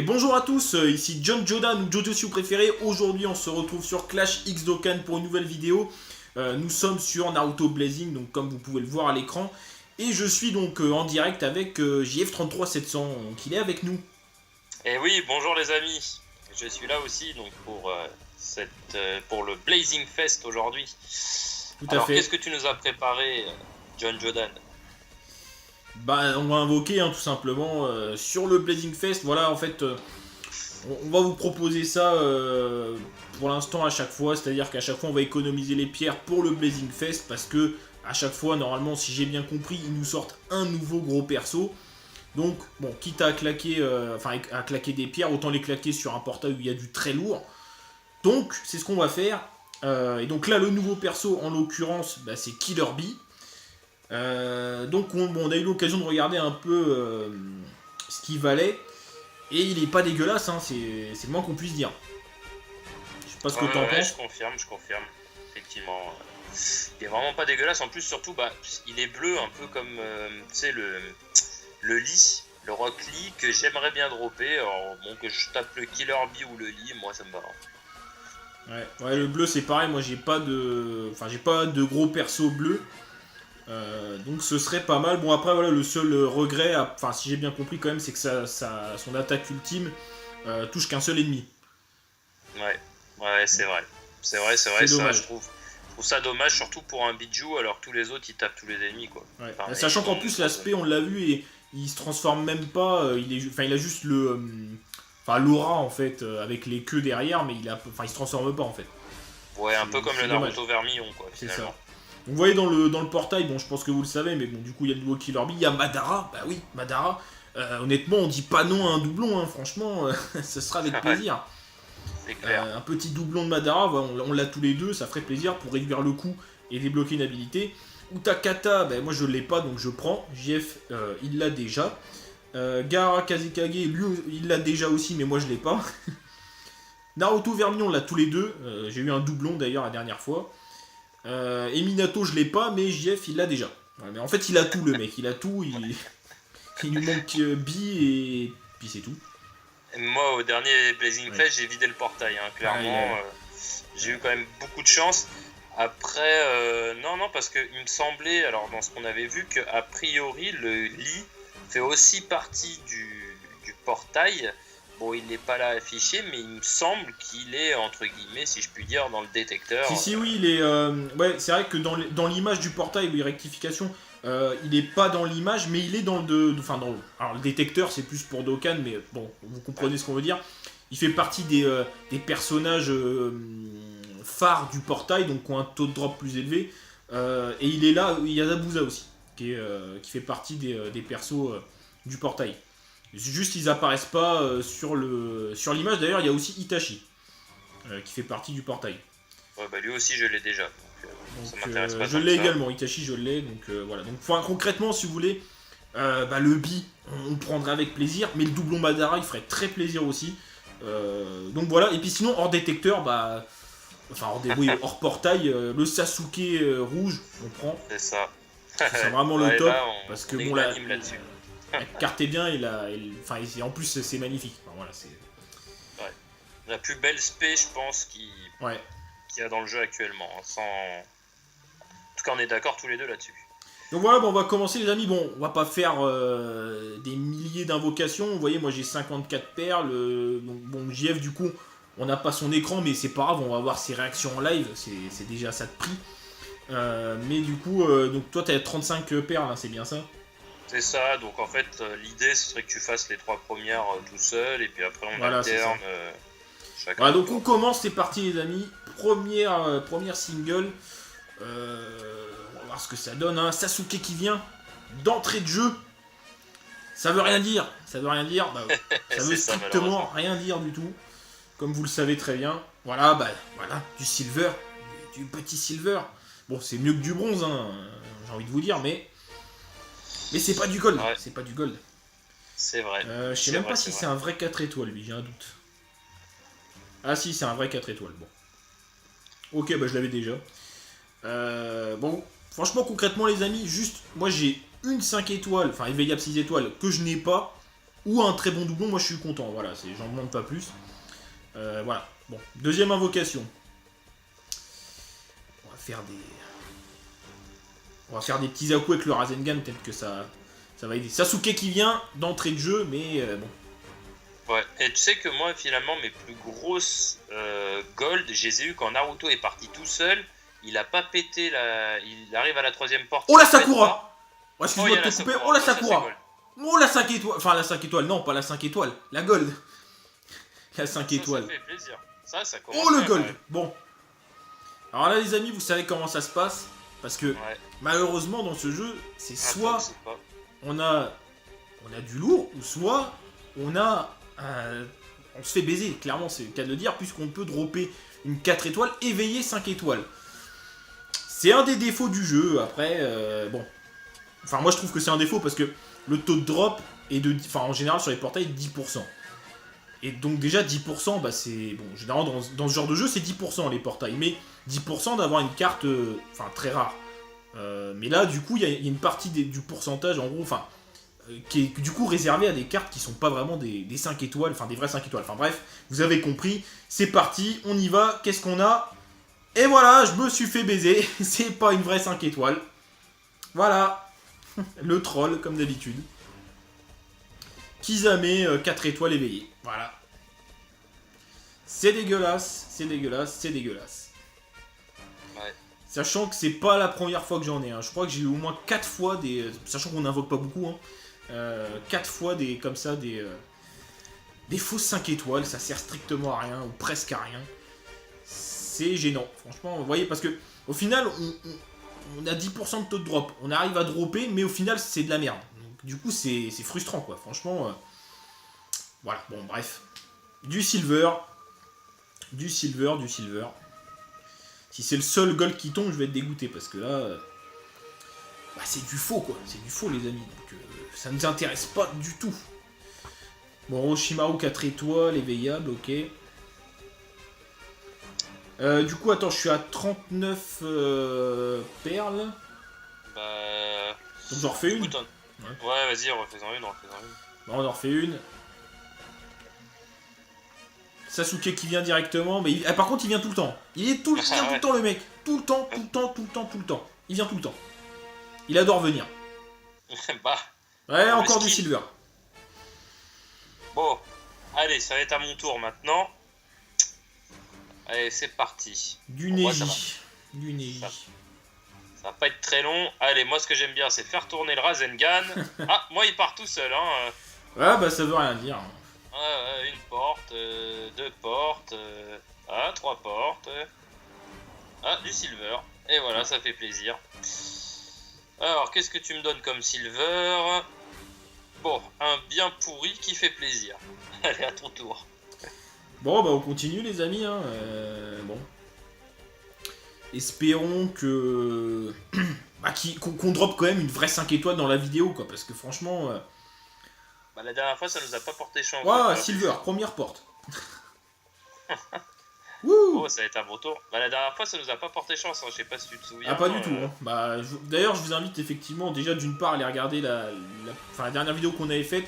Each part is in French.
Et bonjour à tous, ici John Jodan ou Jojo si vous préférez. Aujourd'hui on se retrouve sur Clash X Dokkan pour une nouvelle vidéo. Nous sommes sur Naruto Blazing, donc comme vous pouvez le voir à l'écran. Et je suis donc en direct avec JF33700, donc il est avec nous. Et oui, bonjour les amis. Je suis là aussi donc pour le Blazing Fest aujourd'hui. Tout à Alors fait. qu'est-ce que tu nous as préparé, John Jodan? Bah on va invoquer tout simplement sur le Blazing Fest. Voilà en fait on va vous proposer ça pour l'instant à chaque fois. C'est-à-dire qu'à chaque fois on va économiser les pierres pour le Blazing Fest. Parce que à chaque fois normalement si j'ai bien compris ils nous sortent un nouveau gros perso. Donc, bon, quitte à claquer, à claquer des pierres, autant les claquer sur un portail où il y a du très lourd. Donc, c'est ce qu'on va faire. Et donc là, le nouveau perso, en l'occurrence, bah, c'est Killer Bee. Donc, on a eu l'occasion de regarder un peu ce qu'il valait. Et il est pas dégueulasse, hein, c'est le moins qu'on puisse dire. Je sais pas ce que t'en Ouais, penses. je confirme. Effectivement. Il est vraiment pas dégueulasse. En plus, surtout, bah, il est bleu, un peu comme tu sais, le Lee, le Rock Lee, que j'aimerais bien dropper. Alors, bon, que je tape le Killer Bee ou le Lee, moi ça me va. Ouais, le bleu c'est pareil, moi j'ai pas de gros perso bleu. Donc ce serait pas mal. Bon après voilà, le seul regret, enfin si j'ai bien compris quand même, c'est que son attaque ultime touche qu'un seul ennemi. Ouais, c'est vrai. C'est vrai, C'est ça, dommage. je trouve ça dommage, surtout pour un Bijou, alors que tous les autres ils tapent tous les ennemis, quoi. Ouais. Enfin, Sachant ils qu'en ont plus une l'aspect on l'a vu et il se transforme même pas, il a juste l'aura en fait avec les queues derrière, mais il se transforme pas en fait. Ouais, un peu comme C'est le dommage. Naruto Vermillon, quoi, C'est finalement. ça. Vous voyez dans le portail, bon je pense que vous le savez, mais bon du coup il y a le nouveau Killer Bee, il y a Madara, bah oui Madara. Honnêtement on dit pas non à un doublon, hein, franchement ce sera avec Ouais, plaisir. c'est clair. Un petit doublon de Madara, voilà, on l'a tous les deux, ça ferait plaisir pour réduire le coût et débloquer une habilité. Utakata, ben moi je l'ai pas donc je prends. JF il l'a déjà. Gaara Kazekage, lui il l'a déjà aussi mais moi je l'ai pas. Naruto Vermillon on l'a tous les deux. J'ai eu un doublon d'ailleurs la dernière fois. Et Minato je l'ai pas mais JF il l'a déjà. Ouais, mais en fait il a tout le mec, il a tout. Il lui manque Bi et puis c'est tout. Et moi, au dernier Blazing Ouais. Fest, j'ai vidé le portail, hein, clairement. Ouais. J'ai eu quand même beaucoup de chance. Après, non, parce qu'il me semblait, alors dans ce qu'on avait vu, qu'a priori, le Lee fait aussi partie du portail. Bon, il n'est pas là affiché, mais il me semble qu'il est, entre guillemets, si je puis dire, dans le détecteur. Si, oui, il est. Ouais, c'est vrai que dans l'image du portail, oui, rectification, il est pas dans l'image, mais il est dans alors, le détecteur, c'est plus pour Dokkan, mais bon, vous comprenez ce qu'on veut dire. Il fait partie des personnages phares du portail, donc qui ont un taux de drop plus élevé. Et il est là, il y a Zabuza aussi, qui fait partie des persos du portail. Juste, ils apparaissent pas sur l'image. D'ailleurs, il y a aussi Itachi, qui fait partie du portail. Ouais, bah lui aussi, je l'ai déjà. Donc, ça Donc, m'intéresse pas je tant que l'ai ça. également, Itachi je l'ai, donc voilà. Donc concrètement, si vous voulez, le Bi, on prendrait avec plaisir, mais le doublon Madara, il ferait très plaisir aussi. Donc voilà, et puis sinon, hors détecteur, hors portail, le Sasuke rouge, on prend. C'est ça. C'est vraiment le Ouais, top, là, parce que on est bon, unanime là-dessus. la carte est bien, en plus, c'est magnifique. Enfin, voilà, c'est... Ouais. La plus belle spé, je pense, Ouais. qu'il y a dans le jeu actuellement. Hein, sans... En tout cas, on est d'accord tous les deux là-dessus. Donc voilà, bon, on va commencer les amis. Bon, on va pas faire des milliers d'invocations. Vous voyez, moi j'ai 54 perles. Donc, bon, JF du coup, on n'a pas son écran, mais c'est pas grave, on va voir ses réactions en live. C'est déjà ça de prix. Mais du coup, donc toi t'as 35 perles, hein, c'est bien ça? C'est ça, donc en fait, l'idée ce serait que tu fasses les 3 premières tout seul, et puis après on Voilà, c'est alterne chacun. Voilà, donc on commence, c'est parti les amis. Première single. On va voir ce que ça donne. Hein. Sasuke qui vient d'entrée de jeu. Ça veut rien dire. Ça veut rien dire. Bah, ça veut ça, strictement rien dire du tout. Comme vous le savez très bien. Voilà, voilà, du silver. Du petit silver. Bon, c'est mieux que du bronze, hein, j'ai envie de vous dire, mais c'est pas du gold. Ouais. C'est pas du gold. C'est vrai. Je sais même pas si c'est un vrai 4 étoiles, lui, j'ai un doute. Ah si, c'est un vrai 4 étoiles, bon. Ok, bah je l'avais déjà. Bon, franchement, concrètement, les amis, juste, moi j'ai une 5 étoiles, enfin éveillable 6 étoiles, que je n'ai pas. ou un très bon doublon, moi je suis content. Voilà, j'en demande pas plus. Voilà. Bon, deuxième invocation. On va faire des petits à-coups avec le Rasengan, peut-être que ça va aider. Sasuke qui vient d'entrée de jeu, mais bon. Ouais, et tu sais que moi, finalement, mes plus grosses gold, je les ai eu quand Naruto est parti tout seul. Il a pas pété il arrive à la 3ème porte. Oh la Sakura! Ouais, excuse-moi de te couper. Oh la Ça, Sakura! Oh la 5 étoiles! Enfin, la 5 étoiles, non, pas la 5 étoiles. La gold. La 5 étoiles. Ça fait plaisir. Ça commence. Oh le gold! Bon. Alors là, les amis, vous savez comment ça se passe. Parce que malheureusement, dans ce jeu, c'est soit on a du lourd, ou soit on se fait baiser. Clairement, c'est le cas de le dire, puisqu'on peut dropper une 4 étoiles, éveiller 5 étoiles. C'est un des défauts du jeu. Après, bon. Enfin, moi je trouve que c'est un défaut parce que le taux de drop est en général sur les portails 10%. Et donc déjà 10%, bah c'est... Bon, généralement dans ce genre de jeu c'est 10% les portails, mais 10% d'avoir une carte très rare. Mais là du coup il y a une partie du pourcentage en gros, qui est du coup réservée à des cartes qui sont pas vraiment des 5 étoiles, des vraies 5 étoiles. Enfin bref, vous avez compris, c'est parti, on y va, qu'est-ce qu'on a? Et voilà, je me suis fait baiser, c'est pas une vraie 5 étoiles. Voilà, le troll comme d'habitude. Kizame 4 étoiles éveillées. Voilà. C'est dégueulasse, c'est dégueulasse, c'est dégueulasse. Ouais. Sachant que c'est pas la première fois que j'en ai. Je crois que j'ai eu au moins 4 fois des... Sachant qu'on n'invoque pas beaucoup. 4 fois des fausses 5 étoiles. Ça sert strictement à rien, ou presque à rien. C'est gênant. Franchement, vous voyez, parce que au final, on a 10% de taux de drop. On arrive à dropper, mais au final, c'est de la merde. Donc, du coup, c'est frustrant, quoi. Franchement, voilà. Bon, bref. Du silver. Du silver. Si c'est le seul gold qui tombe, je vais être dégoûté, parce que là... c'est du faux, quoi. C'est du faux, les amis. Donc, ça ne nous intéresse pas du tout. Bon, Orochimaru 4 étoiles, éveillable, ok. Du coup, attends, je suis à 39 perles. Donc j'en refais une. Ouais, vas-y, refais-en une. Bon, on en refait une. Sasuke qui vient directement, mais par contre il vient tout le temps. Il vient tout le temps le mec. Tout le temps. Il vient tout le temps. Il adore venir. Ouais, encore du silver. Bon, allez, ça va être à mon tour maintenant. Allez, c'est parti. Du Neji. Du Neji. Ça va pas être très long. Allez, moi ce que j'aime bien, c'est faire tourner le Rasengan. Ah, moi il part tout seul. Ouais, ça veut rien dire. Une porte, 2 portes, 3 portes. Du silver. Et voilà, ça fait plaisir. Alors, qu'est-ce que tu me donnes comme silver? Bon, un bien pourri qui fait plaisir. Allez, à ton tour. Bon, on continue, les amis. Bon. Espérons que... qu'on drop quand même une vraie 5 étoiles dans la vidéo, quoi. Parce que franchement... la dernière fois, ça nous a pas porté chance. Ouais, silver, première porte. Oh, ça va être un beau tour. La dernière fois, ça nous a pas porté chance. Je sais pas si tu te souviens. Ah, pas du tout. D'ailleurs, je vous invite effectivement, déjà d'une part, à aller regarder la dernière vidéo qu'on avait faite,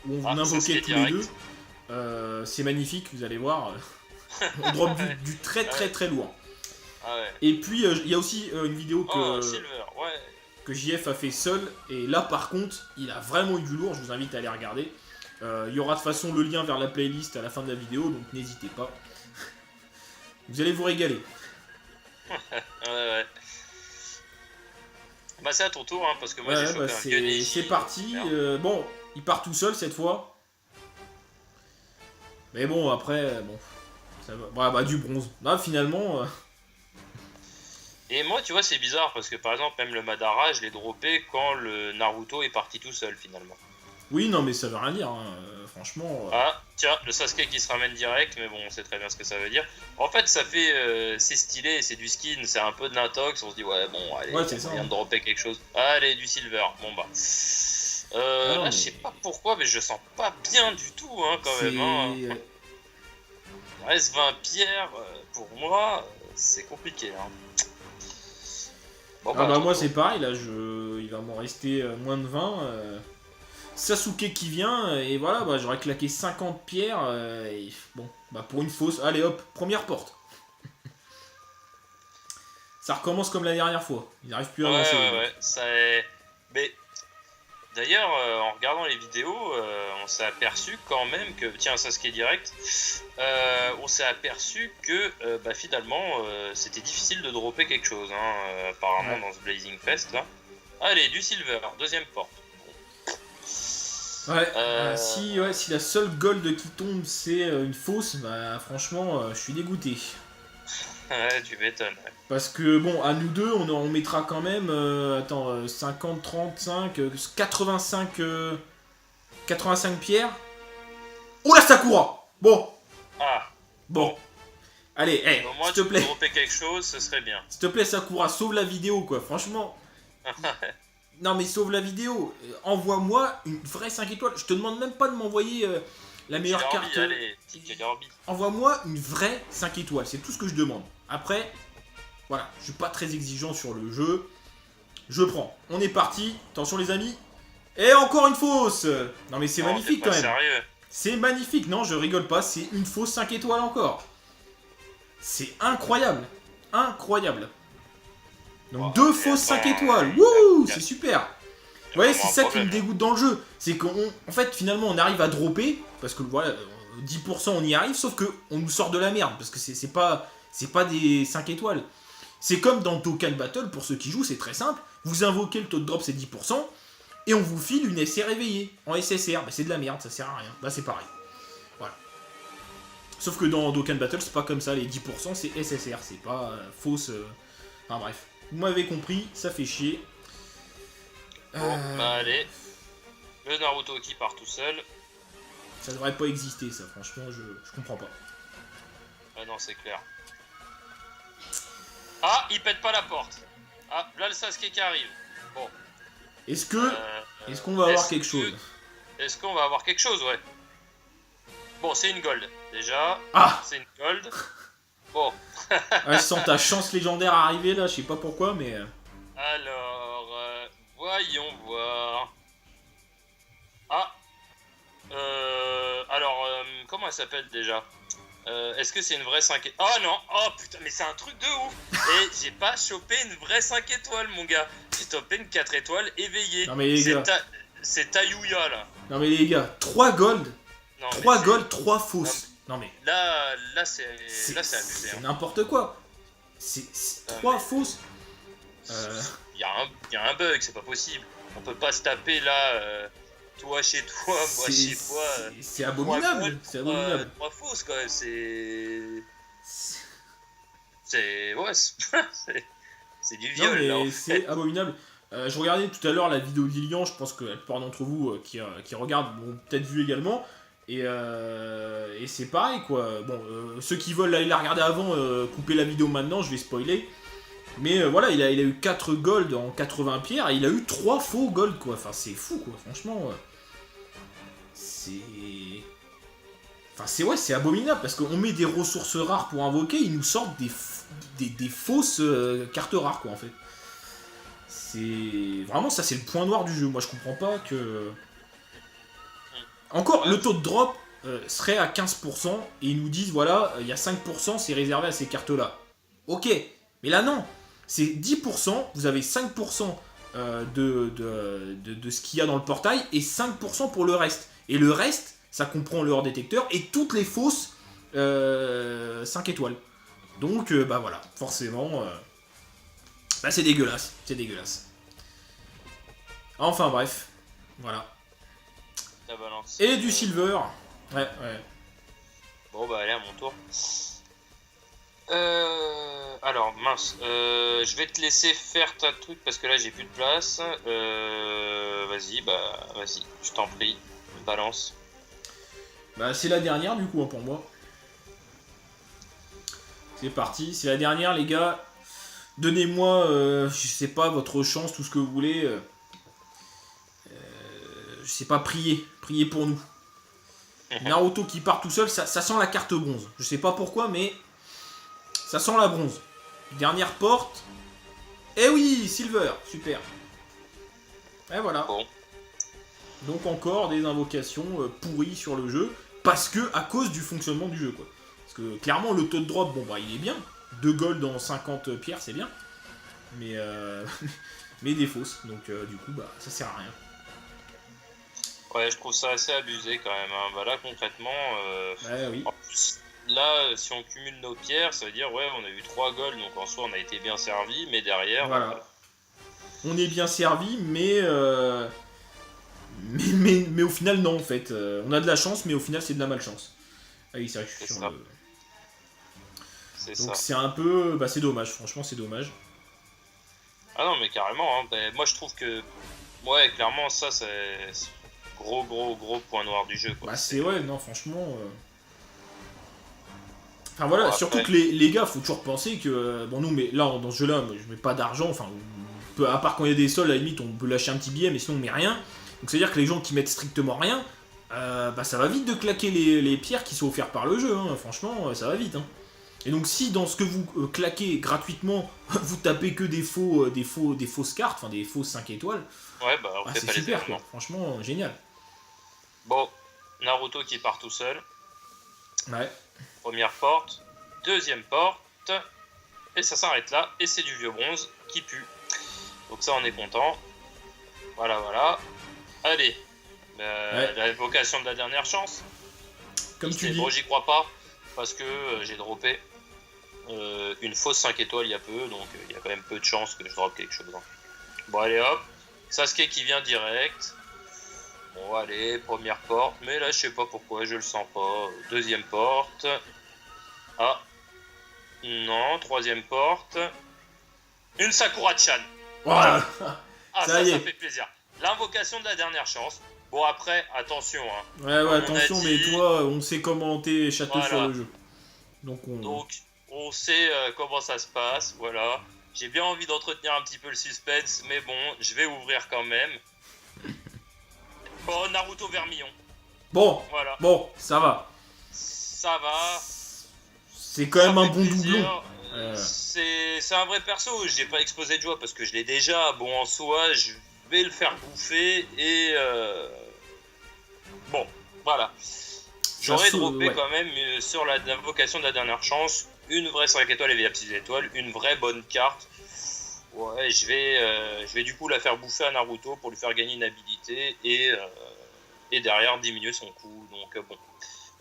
où on invoquait tous les deux. C'est magnifique, vous allez voir. On drop du très très lourd. Et puis, il y a aussi une vidéo que JF a fait seul, et là par contre il a vraiment eu du lourd, je vous invite à aller regarder. Il y aura de toute façon le lien vers la playlist à la fin de la vidéo, donc n'hésitez pas. Vous allez vous régaler. C'est à ton tour, parce que moi j'ai chopé un Neji. C'est parti, bon, il part tout seul cette fois. Mais bon, après, ça va. Du bronze. Là finalement... Et moi, tu vois, c'est bizarre parce que par exemple, même le Madara, je l'ai droppé quand le Naruto est parti tout seul finalement. Oui, non, mais ça veut rien dire, franchement. Tiens, le Sasuke qui se ramène direct, mais bon, on sait très bien ce que ça veut dire. En fait, ça fait. C'est stylé, c'est du skin, c'est un peu de l'intox, on se dit, ouais, bon, allez, on vient de dropper quelque chose. Allez, du silver, bon bah. Là, je sais pas pourquoi, mais je sens pas bien du tout, quand même. Il reste 20 pierres, pour moi, c'est compliqué, Bon, moi c'est pareil, là il va m'en rester moins de 20. Sasuke qui vient, et voilà, bah, j'aurais claqué 50 pierres, et bon, bah pour une fausse, allez hop, première porte. Ça recommence comme la dernière fois, ils n'arrivent plus à avancer. Ouais, ça est... Mais d'ailleurs, en regardant les vidéos, on s'est aperçu quand même que, tiens, Sasuke direct, on s'est aperçu que bah, finalement, c'était difficile de dropper quelque chose, hein, apparemment dans ce Blazing Fest là. Allez, du silver, deuxième porte. Ouais, si la seule gold qui tombe c'est une fausse, bah franchement je suis dégoûté. Ouais, tu m'étonnes. Ouais. Parce que bon, à nous deux, on mettra quand même, 50, 35, 85, 85 pierres. Oh la Sakura. Bon. Ah. Bon. Allez, hey, Au moins, s'il te plaît. dropper quelque chose, ce serait bien. S'il te plaît Sakura, sauve la vidéo quoi, franchement. Non mais sauve la vidéo, envoie-moi une vraie 5 étoiles. Je te demande même pas de m'envoyer la meilleure carte. Allez, envoie-moi une vraie 5 étoiles, c'est tout ce que je demande. Après, voilà, je suis pas très exigeant sur le jeu. Je prends. On est parti, attention les amis. Et encore une fausse. Non mais c'est magnifique quand même. Sérieux. C'est magnifique, non je rigole pas, c'est une fausse 5 étoiles encore. C'est incroyable. Incroyable. Donc deux fausses 5 étoiles. Wouh, c'est super. Ouais, c'est ça qui me dégoûte dans le jeu. C'est qu'en fait, finalement, on arrive à dropper. Parce que voilà, 10% on y arrive. Sauf qu'on nous sort de la merde. Parce que c'est pas des 5 étoiles. C'est comme dans Dokkan Battle, pour ceux qui jouent, c'est très simple. Vous invoquez le taux de drop, c'est 10%. Et on vous file une SR éveillée. En SSR. Bah, c'est de la merde, ça sert à rien. Bah, c'est pareil. Voilà. Sauf que dans Dokkan Battle, c'est pas comme ça. Les 10%, c'est SSR. C'est pas fausse. Enfin bref. Vous m'avez compris, ça fait chier. Bon, bah allez. Le Naruto qui part tout seul. Ça devrait pas exister, ça, franchement, je comprends pas. Ah non, c'est clair. Ah, il pète pas la porte. Ah, là le Sasuke qui arrive. Bon. Est-ce qu'on va avoir quelque chose? Est-ce qu'on va avoir quelque chose, ouais. Bon, c'est une gold, déjà. Ah, c'est une gold. Bon. Je sens ta chance légendaire arriver, là, je sais pas pourquoi, mais... Alors, voyons voir. Ah. Alors, comment elle s'appelle déjà? Est-ce que c'est une vraie 5 étoiles? Oh non. Oh putain, mais c'est un truc de ouf. Et j'ai pas chopé une vraie 5 étoiles, mon gars. J'ai chopé une 4 étoiles éveillée. Non mais les gars. C'est Tayuya, là. Non mais les gars, 3 gold. Non, 3 gold, 3 fausses. Non mais... Là c'est abusé. C'est Hein. n'importe quoi. C'est 3 fausses. Il y a un bug, c'est pas possible. On peut pas se taper là, toi chez toi, moi chez toi. C'est abominable. C'est abominable. 3 fausses quand même, c'est ouais, c'est du viol. Non mais là, en fait. c'est abominable. Je regardais tout à l'heure la vidéo d'Ilian, je pense que la plupart d'entre vous qui regardent l'ont peut-être vu également. Et c'est pareil quoi. Bon, ceux qui veulent aller la regarder avant, coupez la vidéo maintenant, je vais spoiler. Mais voilà, il a eu 4 gold en 80 pierres et il a eu 3 faux gold quoi. Enfin, c'est fou quoi, franchement. C'est. Enfin, c'est abominable parce qu'on met des ressources rares pour invoquer, ils nous sortent des fausses cartes rares quoi en fait. C'est. Vraiment, ça c'est le point noir du jeu. Moi je comprends pas que. Encore, le taux de drop serait à 15% et ils nous disent voilà, il y a 5% c'est réservé à ces cartes-là. Ok, mais là non, c'est 10%, vous avez 5% de ce qu'il y a dans le portail et 5% pour le reste. Et le reste, ça comprend le hors détecteur et toutes les fausses 5 étoiles. Donc, bah voilà, forcément, bah c'est dégueulasse, c'est dégueulasse. Enfin bref, voilà. Et du silver. Ouais. Bon bah allez, à mon tour. Alors mince, je vais te laisser faire ta truc parce que là j'ai plus de place. Vas-y, je t'en prie, balance. Bah c'est la dernière du coup hein, pour moi. C'est parti, c'est la dernière les gars. Donnez-moi, je sais pas, votre chance, tout ce que vous voulez. Je sais pas, priez pour nous. Naruto qui part tout seul, ça sent la carte bronze. Je sais pas pourquoi, mais ça sent la bronze. Dernière porte. Eh oui, silver, super. Et voilà. Bon. Donc encore des invocations pourries sur le jeu, parce que à cause du fonctionnement du jeu, quoi. Parce que clairement, le taux de drop, bon bah il est bien. 2 gold en 50 pierres, c'est bien. Mais, mais des fausses. Donc du coup, bah ça sert à rien. Ouais, je trouve ça assez abusé quand même. Hein. Bah là, concrètement, Oui. en plus, là, si on cumule nos pierres, ça veut dire, ouais, on a eu 3 gold, donc en soi, on a été bien servi, mais derrière... Voilà. On est bien servi, mais au final, non, en fait. On a de la chance, mais au final, c'est de la malchance. Ah oui, c'est vrai que je suis sur le... Donc c'est un peu... Bah c'est dommage, franchement, c'est dommage. Ah non, mais carrément, hein. Ben, moi, je trouve que... Ouais, clairement, ça, c'est... Gros point noir du jeu, quoi. Bah c'est... Ouais, non, franchement... Enfin voilà, Bon, surtout après... que les gars, faut toujours penser que... Bon, nous, mais là, dans ce jeu-là, je mets pas d'argent, enfin... À part quand il y a des soldes, à la limite, on peut lâcher un petit billet, mais sinon, on met rien. Donc c'est-à-dire que les gens qui mettent strictement rien, bah ça va vite de claquer les pierres qui sont offertes par le jeu, hein. Franchement, ça va vite. Hein. Et donc si dans ce que vous claquez gratuitement, vous tapez que des fausses cartes, enfin des fausses 5 étoiles, ouais, bah, c'est super, quoi. Franchement, génial. Bon, Naruto qui part tout seul. Ouais. Première porte, deuxième porte, et ça s'arrête là, et c'est du vieux bronze qui pue. Donc ça, on est content. Voilà. Allez, la vocation de la dernière chance. Comme tu dis. Bon, j'y crois pas, parce que j'ai droppé une fausse 5 étoiles il y a peu, donc il y a quand même peu de chances que je droppe quelque chose. Hein. Bon, allez hop, Sasuke qui vient direct. Bon, allez, première porte, mais là, je sais pas pourquoi, je le sens pas. Deuxième porte. Ah, non, troisième porte. Une Sakura-chan. Voilà. Ah, ça fait plaisir. L'invocation de la dernière chance. Bon, après, attention. Hein. Ouais, attention, mais toi, on sait comment t'es château sur le jeu. Donc, on sait comment ça se passe, voilà. J'ai bien envie d'entretenir un petit peu le suspense, mais bon, je vais ouvrir quand même. Bon, Naruto Vermillon. Bon, voilà. Bon, ça va. Ça va. C'est quand même un bon doublon. C'est un vrai perso, j'ai pas explosé de joie parce que je l'ai déjà. Bon, en soi, je vais le faire bouffer et... Bon, voilà. J'aurais droppé quand même sur l'invocation de la dernière chance une vraie 5 étoiles et veillable 6 étoiles, une vraie bonne carte. Ouais, je vais du coup la faire bouffer à Naruto pour lui faire gagner une habilité et derrière diminuer son coût. Donc bon,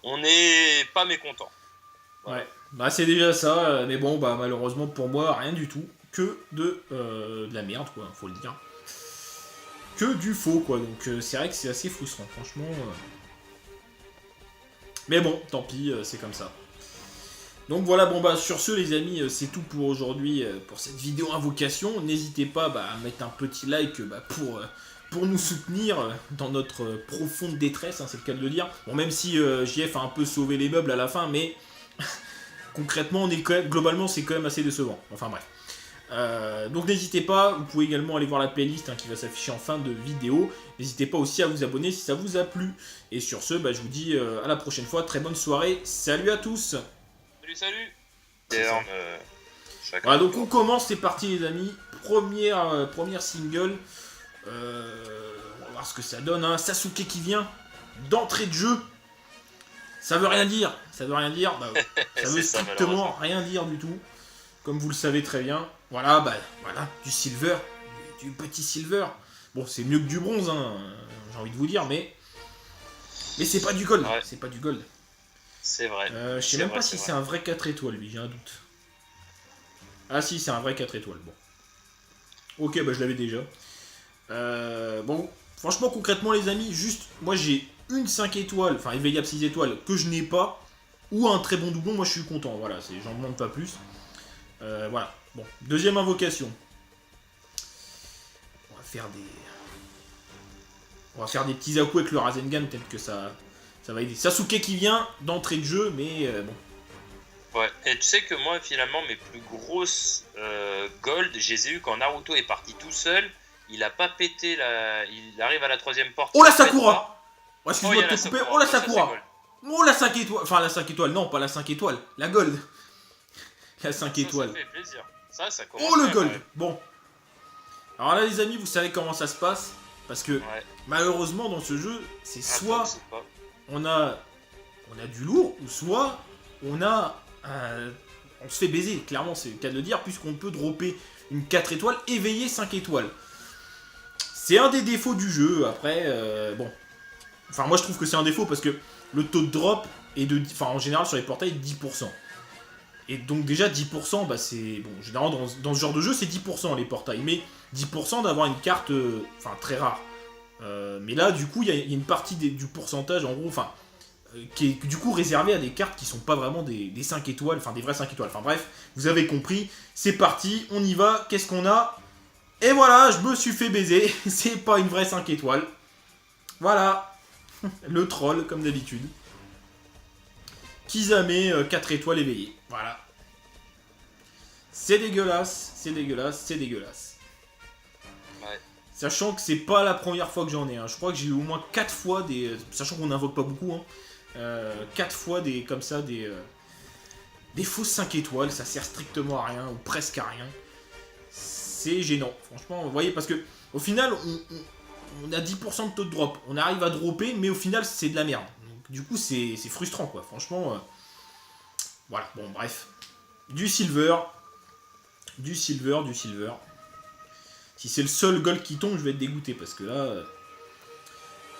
on n'est pas mécontent. Voilà. Ouais, bah c'est déjà ça, mais bon, bah malheureusement pour moi, rien du tout. Que de la merde, quoi, faut le dire. Que du faux, quoi, donc c'est vrai que c'est assez frustrant, franchement. Mais bon, tant pis, c'est comme ça. Donc voilà, bon bah sur ce les amis, c'est tout pour aujourd'hui, pour cette vidéo invocation. N'hésitez pas à mettre un petit like pour nous soutenir dans notre profonde détresse, hein, c'est le cas de le dire. Bon, même si JF a un peu sauvé les meubles à la fin, mais concrètement, globalement c'est quand même assez décevant. Enfin bref. Donc n'hésitez pas, vous pouvez également aller voir la playlist qui va s'afficher en fin de vidéo. N'hésitez pas aussi à vous abonner si ça vous a plu. Et sur ce, je vous dis à la prochaine fois, très bonne soirée, salut à tous. Salut. Voilà, donc on commence, c'est parti les amis. Première single. On va voir ce que ça donne. Hein. Sasuke qui vient d'entrée de jeu. Ça veut rien dire. Ça veut strictement rien dire du tout. Comme vous le savez très bien. Voilà, du silver. Du petit silver. Bon, c'est mieux que du bronze, hein, j'ai envie de vous dire, mais c'est pas du gold. Ouais. C'est pas du gold. C'est vrai. Je sais même pas si c'est un vrai 4 étoiles, lui, j'ai un doute. Ah si, c'est un vrai 4 étoiles, bon. Ok, je l'avais déjà. Bon, franchement, concrètement, les amis, juste, moi j'ai une 5 étoiles, enfin, éveillable 6 étoiles, que je n'ai pas, ou un très bon doublon, moi je suis content, voilà, j'en demande pas plus. Voilà, bon, deuxième invocation. On va faire des petits à-coups avec le Rasengan, peut-être que ça va aider. Sasuke qui vient d'entrée de jeu, mais bon. Ouais, et tu sais que moi, finalement, mes plus grosses gold, je les ai eu quand Naruto est parti tout seul. Il a pas pété il arrive à la troisième porte. Oh la Sakura! Oh, excuse-moi de te couper. Oh la Sakura! Oh la 5 étoiles. Enfin la 5 étoiles, non, pas la 5 étoiles. La gold. La 5 étoiles. Ça fait plaisir. Ça oh le gold! Bon. Alors là les amis, vous savez comment ça se passe. Parce que malheureusement dans ce jeu, c'est soit on a du lourd, ou soit on se fait baiser, clairement c'est le cas de le dire, puisqu'on peut dropper une 4 étoiles, éveiller 5 étoiles. C'est un des défauts du jeu, après, bon. Enfin moi je trouve que c'est un défaut parce que le taux de drop est en général sur les portails 10%. Et donc déjà 10%, bah c'est... Bon, généralement dans ce genre de jeu c'est 10% les portails, mais 10% d'avoir une carte, très rare. Mais là du coup il y a une partie du pourcentage en gros, qui est du coup réservée à des cartes qui sont pas vraiment des 5 étoiles, enfin des vraies 5 étoiles. Enfin bref, vous avez compris, c'est parti, on y va, qu'est-ce qu'on a? Et voilà, je me suis fait baiser, c'est pas une vraie 5 étoiles. Voilà, le troll comme d'habitude. Kizame, 4 étoiles éveillées. Voilà. C'est dégueulasse, c'est dégueulasse, c'est dégueulasse. Ouais. Sachant que c'est pas la première fois que j'en ai. Je crois que j'ai eu au moins 4 fois des... Sachant qu'on n'invoque pas beaucoup. 4 fois comme ça des fausses 5 étoiles. Ça sert strictement à rien, ou presque à rien. C'est gênant. Franchement, vous voyez, parce que au final, on a 10% de taux de drop. On arrive à dropper, mais au final, c'est de la merde. Donc, du coup, c'est frustrant, quoi. Franchement, voilà. Bon, bref. Du silver. Du silver. Si c'est le seul gold qui tombe, je vais être dégoûté, parce que là...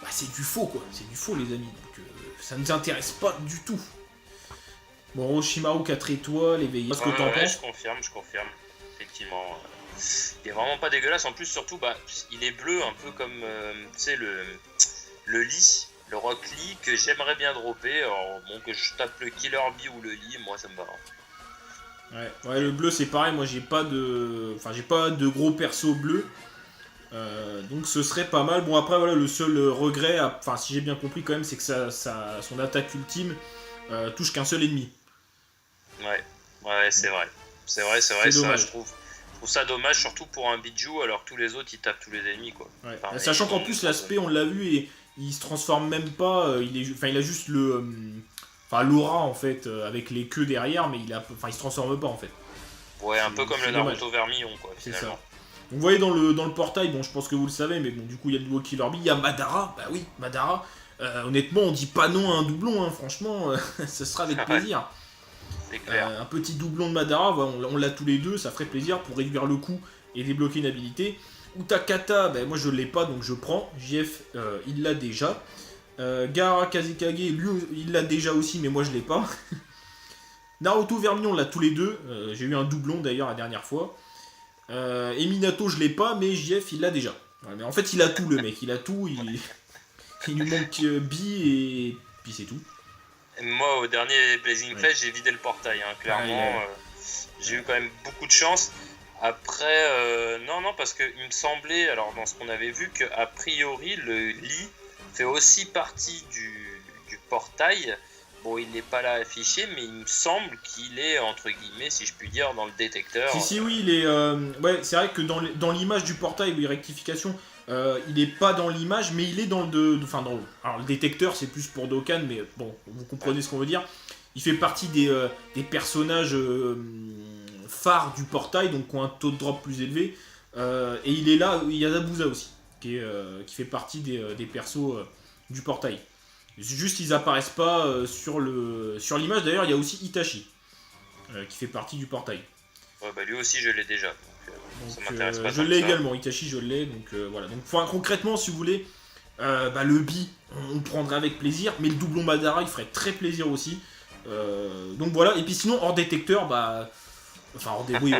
c'est du faux, quoi. C'est du faux, les amis. Donc, ça ne nous intéresse pas du tout. Bon, Orochimaru 4 étoiles, éveillé. Qu'est-ce que t'en penses? Je confirme. Effectivement. Il est vraiment pas dégueulasse. En plus, surtout, il est bleu, un peu comme, le lit, le Rock Lee, que j'aimerais bien dropper. Alors, bon, que je tape le Killer Bee ou le lit, moi, ça me va. Ouais, le bleu c'est pareil, moi j'ai pas de gros perso bleu, donc ce serait pas mal. Bon après voilà, le seul regret, si j'ai bien compris quand même, c'est que son attaque ultime touche qu'un seul ennemi. Ouais, c'est vrai, ça, je trouve ça dommage, surtout pour un Bijou, alors que tous les autres ils tapent tous les ennemis, quoi. Ouais. Sachant qu'en plus l'aspect, on l'a vu, et il se transforme même pas, il a juste l'aura en fait, avec les queues derrière, mais il se transforme pas en fait. Ouais, un peu comme le Naruto Vermillon, quoi, finalement. C'est ça. Donc, vous voyez dans le portail, bon je pense que vous le savez, mais bon du coup il y a le duo Killer Bee, il y a Madara, bah oui, Madara, honnêtement on dit pas non à un doublon, franchement, ce sera avec plaisir. C'est clair. Un petit doublon de Madara, voilà, on l'a tous les deux, ça ferait plaisir pour réduire le coût et débloquer une habilité. Utakata, moi je l'ai pas donc je prends, JF il l'a déjà. Gaara Kazekage, lui il l'a déjà aussi, mais moi je l'ai pas. Naruto Vermillon, on l'a tous les deux. J'ai eu un doublon d'ailleurs la dernière fois. Et Minato, je l'ai pas, mais JF il l'a déjà. Ouais, mais en fait, il a tout, le mec. Il a tout. Il lui manque Bi et puis c'est tout. Moi, au dernier Blazing Fest, j'ai vidé le portail. Clairement, j'ai eu quand même beaucoup de chance. Après, non, parce qu'il me semblait, alors dans ce qu'on avait vu, qu'a priori, le lit fait aussi partie du portail. Bon, il n'est pas là affiché, mais il me semble qu'il est, entre guillemets, si je puis dire, dans le détecteur. Si, oui, il est... ouais, c'est vrai que dans l'image du portail, oui, rectification, il n'est pas dans l'image, mais il est dans alors, le détecteur, c'est plus pour Dokkan, mais bon, vous comprenez ce qu'on veut dire. Il fait partie des personnages phares du portail, donc qui ont un taux de drop plus élevé. Et il est là, il y a Zabuza aussi, qui fait partie des persos du portail. Juste, ils apparaissent pas sur l'image. D'ailleurs, il y a aussi Itachi, qui fait partie du portail. Ouais, lui aussi, je l'ai déjà. Donc, ça m'intéresse pas. Je l'ai également, Itachi, je l'ai. Donc voilà. Donc, concrètement, si vous voulez, le Bi, on le prendrait avec plaisir. Mais le doublon Madara, il ferait très plaisir aussi. Donc voilà. Et puis sinon, hors détecteur,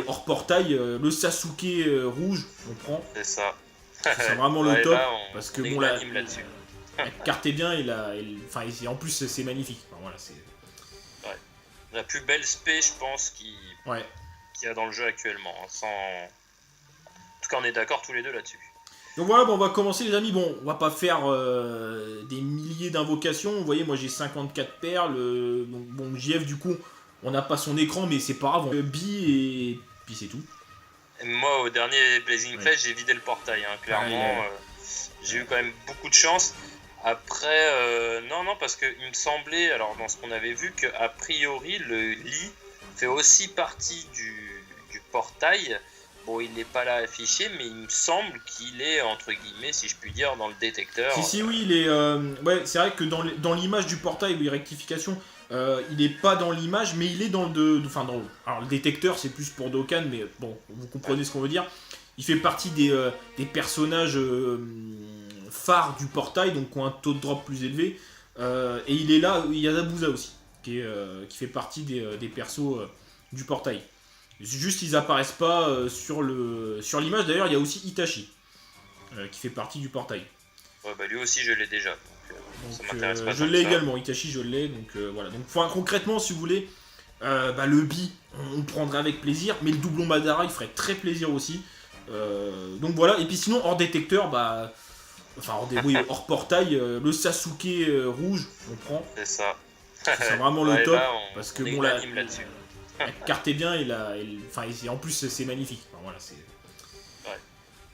hors portail, le Sasuke rouge, on prend. C'est ça. C'est vraiment le top. Là, parce que là-dessus. La carte est bien, en plus c'est magnifique. Voilà, c'est... Ouais. La plus belle spé, je pense, qu'il y a dans le jeu actuellement. En tout cas, on est d'accord tous les deux là-dessus. Donc voilà, on va commencer les amis. Bon, on va pas faire des milliers d'invocations. Vous voyez, moi j'ai 54 perles. Donc bon, JF du coup, on n'a pas son écran, mais c'est pas grave. Bi et puis c'est tout. Et moi, au dernier Blazing Fest, j'ai vidé le portail. Clairement, j'ai eu quand même beaucoup de chance. Après, non, parce qu'il me semblait, alors dans ce qu'on avait vu, qu'a priori, le lit fait aussi partie du portail. Bon, bon, il n'est pas là affiché, mais il me semble qu'il est, entre guillemets, si je puis dire, dans le détecteur. Si, oui, il est. Ouais, c'est vrai que dans l'image du portail, oui, rectification, il est pas dans l'image, mais il est dans enfin, alors, le détecteur, c'est plus pour Dokkan, mais bon, vous comprenez ce qu'on veut dire. Il fait partie des personnages phares du portail, donc qui ont un taux de drop plus élevé. Et il est là, il y a Zabuza aussi, qui fait partie des persos du portail. Juste, ils apparaissent pas sur l'image. D'ailleurs, il y a aussi Itachi, qui fait partie du portail. Ouais, bah lui aussi, je l'ai déjà. Donc, ça m'intéresse pas. Je l'ai également, Itachi, je l'ai. Donc voilà. Donc, concrètement, si vous voulez, le Bi, on prendrait avec plaisir. Mais le doublon Madara, il ferait très plaisir aussi. Donc voilà. Et puis sinon, hors détecteur, hors portail, le Sasuke rouge, on prend. C'est ça. C'est vraiment le top. Là, parce que bon, là-dessus. La carte est bien, en plus c'est magnifique. Enfin, voilà, c'est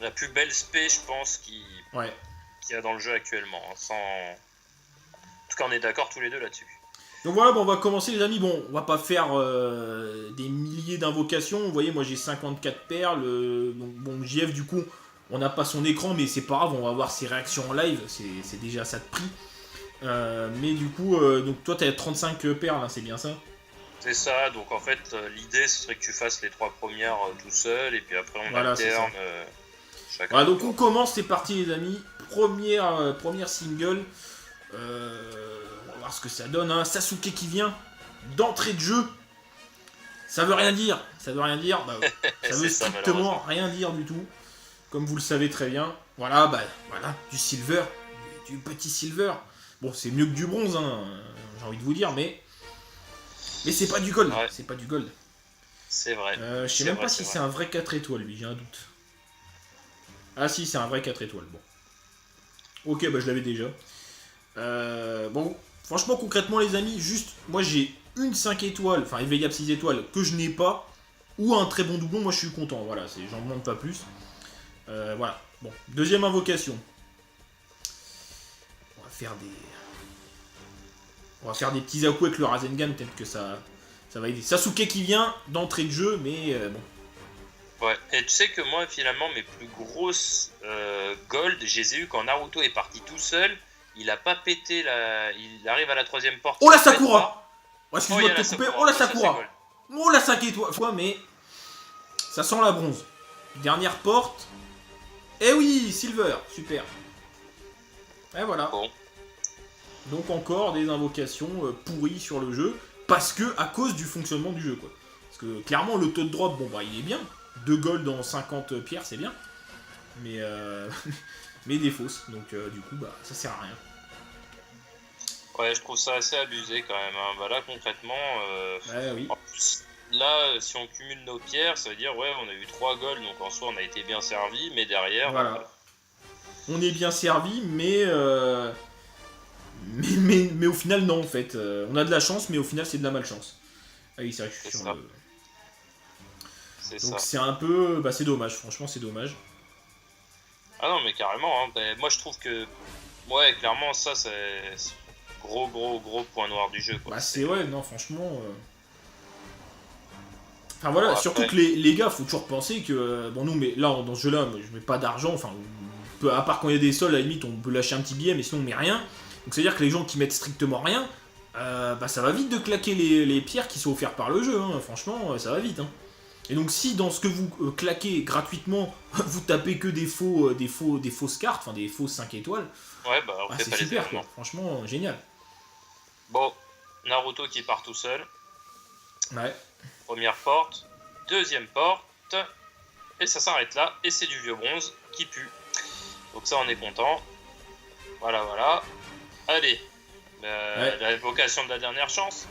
la plus belle spé, je pense, qu'il y a dans le jeu actuellement. Sans... En tout cas, on est d'accord tous les deux là-dessus. Donc voilà, on va commencer les amis. Bon, on va pas faire des milliers d'invocations. Vous voyez, moi j'ai 54 perles. Donc bon, JF du coup, on n'a pas son écran, mais c'est pas grave, on va voir ses réactions en live. C'est déjà ça de prix. Mais du coup, donc toi t'as 35 perles, hein, c'est bien ça? C'est ça, donc en fait, l'idée ce serait que tu fasses les 3 premières tout seul, et puis après on alterne chacun. Voilà, donc on commence, c'est parti les amis. Première single. On va voir ce que ça donne. Hein. Sasuke qui vient d'entrée de jeu. Ça veut rien dire. Ça veut strictement rien dire du tout. Comme vous le savez très bien. Voilà, du silver. Du petit silver. Bon, c'est mieux que du bronze, hein, j'ai envie de vous dire, mais c'est pas du gold. Ouais. C'est pas du gold. C'est vrai. Je sais même pas si c'est un vrai 4 étoiles, lui, j'ai un doute. Ah si, c'est un vrai 4 étoiles, bon. Ok, je l'avais déjà. Bon, franchement, concrètement, les amis, juste, moi j'ai une 5 étoiles, enfin éveillable 6 étoiles, que je n'ai pas, ou un très bon doublon, moi je suis content, voilà, j'en demande pas plus. Voilà, bon, deuxième invocation. On va faire des petits à-coups avec le Rasengan, peut-être que ça va aider. Sasuke qui vient d'entrée de jeu, mais bon. Ouais, et tu sais que moi, finalement, mes plus grosses gold, je les ai eu quand Naruto est parti tout seul. Il a pas pété il arrive à la 3ème porte. Oh la Sakura! Excuse-moi de te couper. Oh la Sakura! Oh la 5 étoiles! Mais ça sent la bronze. Dernière porte. Eh oui, Silver, super. Et voilà. Bon. Donc encore des invocations pourries sur le jeu, parce que à cause du fonctionnement du jeu, quoi. Parce que clairement le taux de drop, il est bien. 2 gold en 50 pierres, c'est bien. Mais mais des fausses. Donc du coup, ça sert à rien. Ouais, je trouve ça assez abusé quand même. Hein. Là concrètement, oui. En plus, là, si on cumule nos pierres, ça veut dire on a eu 3 gold, donc en soi on a été bien servi, mais derrière. Voilà. On est bien servi, mais au final non en fait. On a de la chance, mais au final c'est de la malchance. Ah oui, c'est vrai que je suis sur le... Donc c'est un peu... c'est dommage, franchement c'est dommage. Ah non mais carrément, hein. Moi je trouve que... Ouais, clairement ça c'est gros point noir du jeu, quoi. Non franchement... Enfin voilà, bon, surtout que les gars, faut toujours penser que... Bon nous, mais là, dans ce jeu-là, je mets pas d'argent, enfin... à part quand il y a des soldes, à la limite, on peut lâcher un petit billet, mais sinon on met rien. Donc c'est à dire que les gens qui mettent strictement rien, ça va vite de claquer les pierres qui sont offertes par le jeu, hein. Franchement, ça va vite. Hein. Et donc si dans ce que vous claquez gratuitement, vous tapez que des fausses cartes, enfin des fausses 5 étoiles, c'est super quoi, franchement génial. Bon, Naruto qui part tout seul. Ouais. Première porte, deuxième porte, et ça s'arrête là, et c'est du vieux bronze qui pue. Donc ça on est content. Voilà. Allez, la vocation de la dernière chance.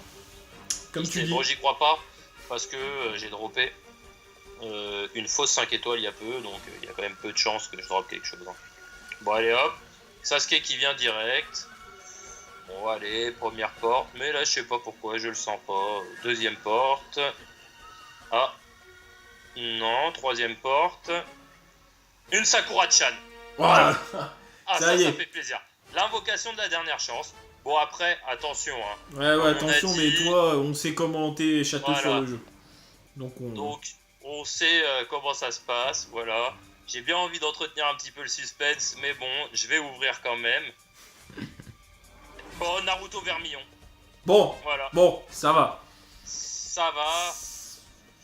Comme tu dis. Bon, j'y crois pas, parce que j'ai droppé une fausse 5 étoiles il y a peu, donc il y a quand même peu de chances que je droppe quelque chose. Hein. Bon allez hop, Sasuke qui vient direct. Bon allez, première porte, mais là je sais pas pourquoi, je le sens pas. Deuxième porte. Ah, non, troisième porte. Une Sakura-chan. Voilà. Ça fait plaisir. L'invocation de la dernière chance. Bon après, attention. Hein. Ouais, attention, mais toi, on sait comment t'es château sur le jeu. Donc on sait comment ça se passe, voilà. J'ai bien envie d'entretenir un petit peu le suspense, mais bon, je vais ouvrir quand même. Bon, Naruto Vermillon. Bon, Voilà. bon, ça va. Ça va.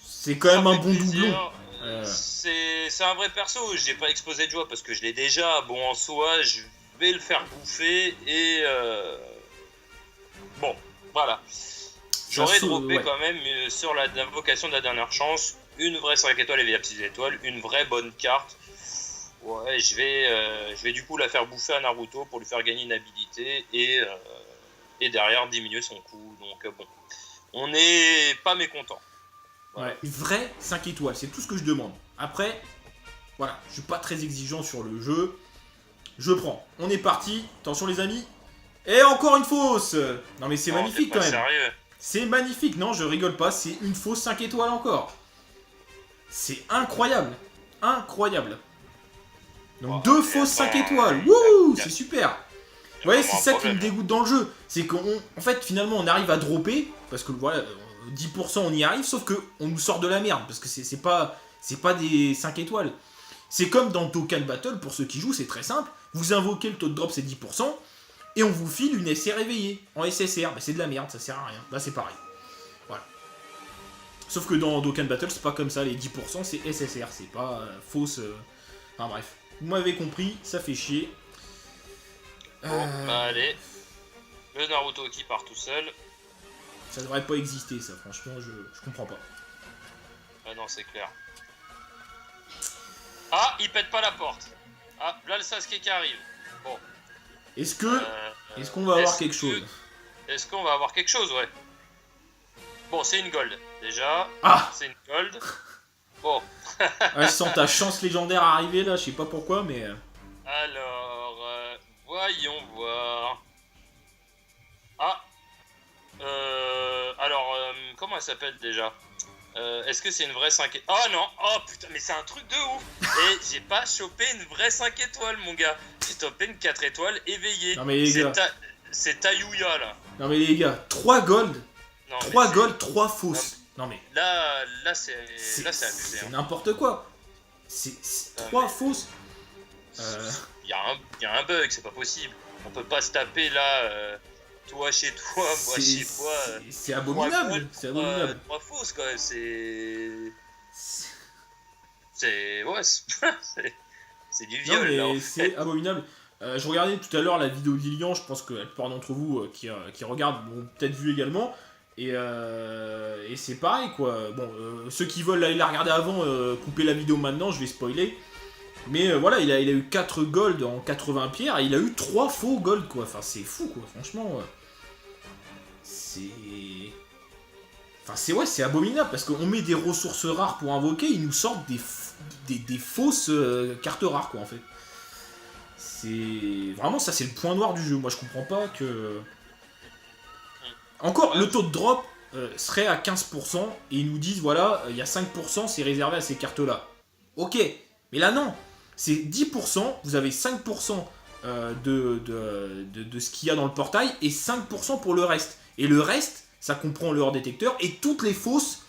C'est quand même un bon doublon. C'est un vrai perso, j'ai pas exposé de joie parce que je l'ai déjà. Bon, en soi, je vais le faire bouffer et... Bon, voilà. J'aurais droppé quand même sur l'invocation de la dernière chance une vraie 5 étoiles et VIP 6 étoiles, une vraie bonne carte. Ouais, je vais du coup la faire bouffer à Naruto pour lui faire gagner une habilité et derrière diminuer son coût. Donc bon, on n'est pas mécontent. Ouais, une vraie 5 étoiles, c'est tout ce que je demande. Après, voilà, je suis pas très exigeant sur le jeu. Je prends. On est parti. Attention les amis. Et encore une fausse. Non mais c'est magnifique quand même. Sérieux. C'est magnifique, non, je rigole pas, c'est une fausse 5 étoiles encore. C'est incroyable. Incroyable. Donc deux fausses 5 étoiles. Wouh, c'est super. Vous voyez, c'est ça qui me dégoûte dans le jeu. C'est qu'en fait, finalement, on arrive à dropper. Parce que voilà, 10% on y arrive, sauf qu'on nous sort de la merde. Parce que c'est pas des 5 étoiles. C'est comme dans Dokkan Battle, pour ceux qui jouent, c'est très simple. Vous invoquez le taux de drop, c'est 10%. Et on vous file une SR éveillée en SSR. Bah, c'est de la merde, ça sert à rien. Là, c'est pareil. Voilà. Sauf que dans Dokkan Battle, c'est pas comme ça. Les 10%, c'est SSR. C'est pas fausse. Enfin bref. Vous m'avez compris, ça fait chier. Bon, bah allez. Le Naruto qui part tout seul. Ça devrait pas exister, ça. Franchement, je comprends pas. Ah non, c'est clair. Ah, il pète pas la porte. Ah, là le Sasuke qui arrive. Bon. Est-ce qu'on va avoir quelque chose? Est-ce qu'on va avoir quelque chose, ouais. Bon, c'est une gold, déjà. Ah, c'est une gold. Bon. Ouais, je sens ta chance légendaire arriver, là. Je sais pas pourquoi, mais... Alors, voyons voir. Ah. Alors, comment elle s'appelle, déjà est-ce que c'est une vraie 5 étoiles? Oh non. Oh putain, mais c'est un truc de ouf. Et j'ai pas chopé une vraie 5 étoiles, mon gars. J'ai chopé une 4 étoiles éveillée. Non mais les gars. C'est Tayuya, là. Non mais les gars, 3 gold. Non, 3 gold, 3 fausses. Non mais... Là c'est abusé. C'est n'importe quoi. C'est 3 fausses. Il y a un bug, c'est pas possible. On peut pas se taper là... Toi chez toi, moi chez toi. C'est abominable. C'est abominable. 3 fausses quand même, c'est. Ouais, c'est du viol. Non, mais là, en fait. c'est abominable. Je regardais tout à l'heure la vidéo d'Ilian, je pense que la plupart d'entre vous qui regardent l'ont peut-être vu également. Et c'est pareil quoi. Bon, ceux qui veulent aller la regarder avant, couper la vidéo maintenant, je vais spoiler. Mais voilà, il a eu 4 gold en 80 pierres et il a eu 3 faux gold quoi. Enfin, c'est fou quoi, franchement. C'est. Enfin, c'est abominable parce qu'on met des ressources rares pour invoquer, ils nous sortent des fausses cartes rares quoi en fait. C'est. Vraiment, ça c'est le point noir du jeu. Moi je comprends pas que. Encore, le taux de drop serait à 15% et ils nous disent voilà, il y a 5% c'est réservé à ces cartes là. Ok, mais là non! C'est 10%, vous avez 5% de ce qu'il y a dans le portail et 5% pour le reste. Et le reste, ça comprend le hors détecteur et toutes les fausses